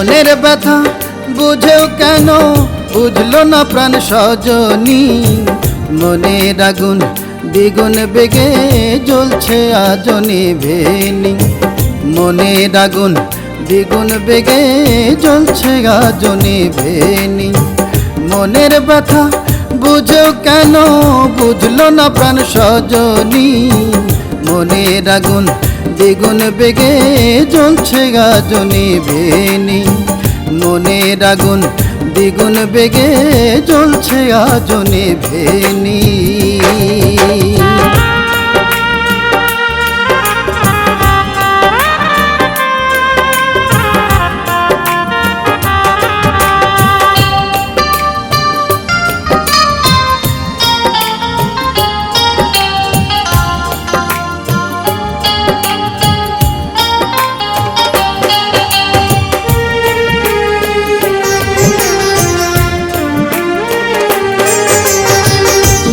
মনের ব্যথা বুঝেও কেন বুঝলো না প্রাণ সজনী, মনের আগুন দ্বিগুণ বেগে জ্বলছে আজ নিভেনি। মনের আগুন দ্বিগুণ বেগে জ্বলছে আজ নিভেনি। মনের ব্যথা বুঝেও কেন বুঝলো না প্রাণ সজনী, মনের আগুন দ্বিগুণ বেগে জ্বলছে আজ নিভেনি। মনের আগুন দ্বিগুণ বেগে জ্বলছে আজ নিভেনি।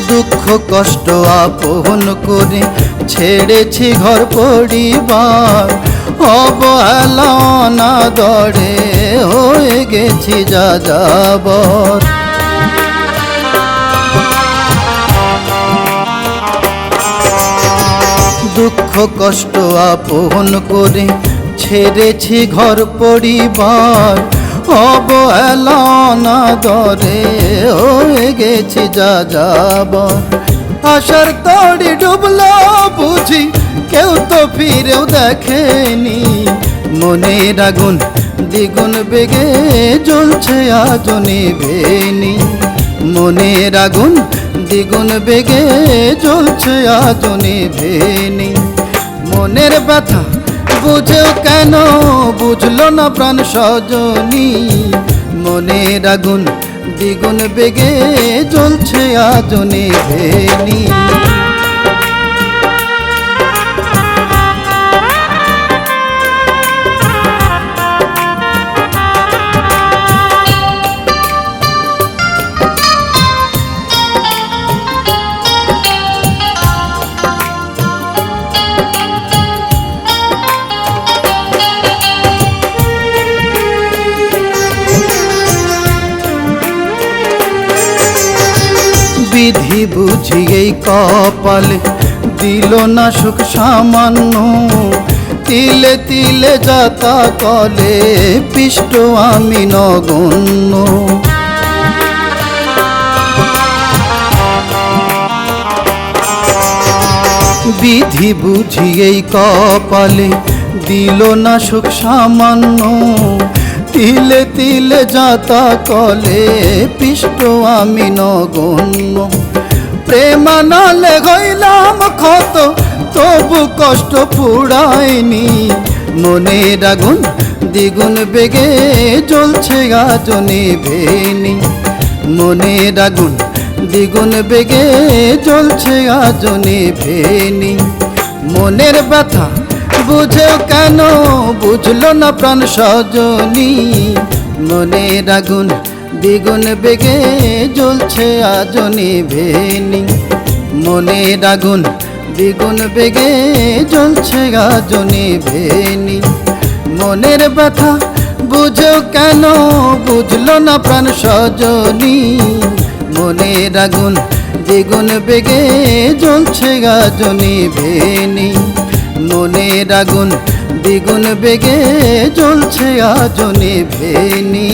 দুঃখ কষ্ট আপন করে ছেড়েছি ঘর পরিবার, অবহেলা অনাদরে হয়ে গেছি যাযাবর। দুঃখ কষ্ট আপন করে ছেড়েছি ঘর পরিবার, অবহেলা অনাদরে হয়ে গেছি যাযাবর। আশার তড়ি ডুবলো বুঝি কেউ তো ফিরেও দেখেনি, মনের আগুন দ্বিগুণ বেগে জ্বলছে আজ নিভেনি। মনের আগুন দ্বিগুণ বেগে জ্বলছে আজ নিভেনি। মনের ব্যথা বুঝেও কেন বুঝলো না প্রাণ সজনী, মনের আগুন দ্বিগুণ বেগে জ্বলছে আজ নিভেনি। বিধি বুঝি এই কপালে দিল না সুখ সামান্য, তিলে তিলে যাতা কলে পিষ্ট আমি নগণ্য। বিধি বুঝি এই কপালে দিল না সুখ সামান্য, তিলে তিলে যাতা কলে পিষ্ট আমি নগণ্য। প্রেমানলে হইলাম ক্ষত তবু কষ্ট ফুরায়নি, মনের আগুন দ্বিগুণ বেগে জ্বলছে আজ নিভেনি। মনের আগুন দ্বিগুণ বেগে জ্বলছে আজ নিভেনি। মনের ব্যথা বুঝেও কেন বুঝলো না প্রাণ সজনী, মনের আগুন দ্বিগুণ বেগে জ্বলছে আজ নিভেনি। মনের আগুন দ্বিগুণ বেগে জ্বলছে আজ নিভেনি। মনের ব্যথা বুঝেও কেন বুঝলো না প্রাণ সজনী, মনের আগুন দ্বিগুণ বেগে জ্বলছে আজ নিভেনি। মনের আগুন দ্বিগুণ বেগে জ্বলছে আজ নিভেনি।